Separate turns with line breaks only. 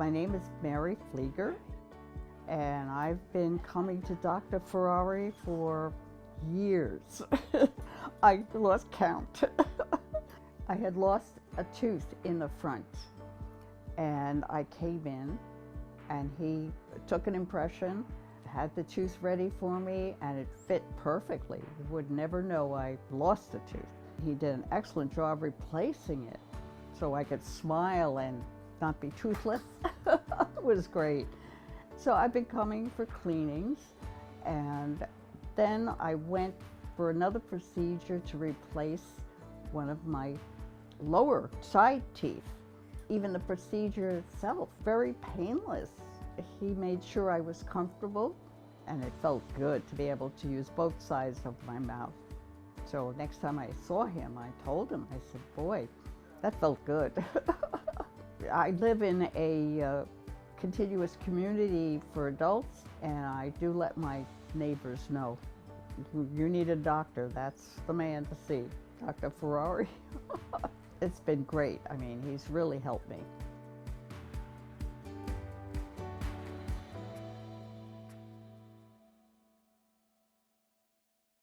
My name is Mary Flieger, and I've been coming to Dr. Ferrari for years. I lost count. I had lost a tooth in the front, and I came in, and he took an impression, had the tooth ready for me, and it fit perfectly. You would never know I lost a tooth. He did an excellent job replacing it so I could smile and not be toothless. It was great. So I've been coming for cleanings, and then I went for another procedure to replace one of my lower side teeth. Even the procedure itself, very painless. He made sure I was comfortable, and it felt good to be able to use both sides of my mouth. So next time I saw him, I told him, I said, boy, that felt good. I live in a continuous community for adults, and I do let my neighbors know, you need a doctor, that's the man to see, Dr. Ferrari. It's been great. I mean, he's really helped me.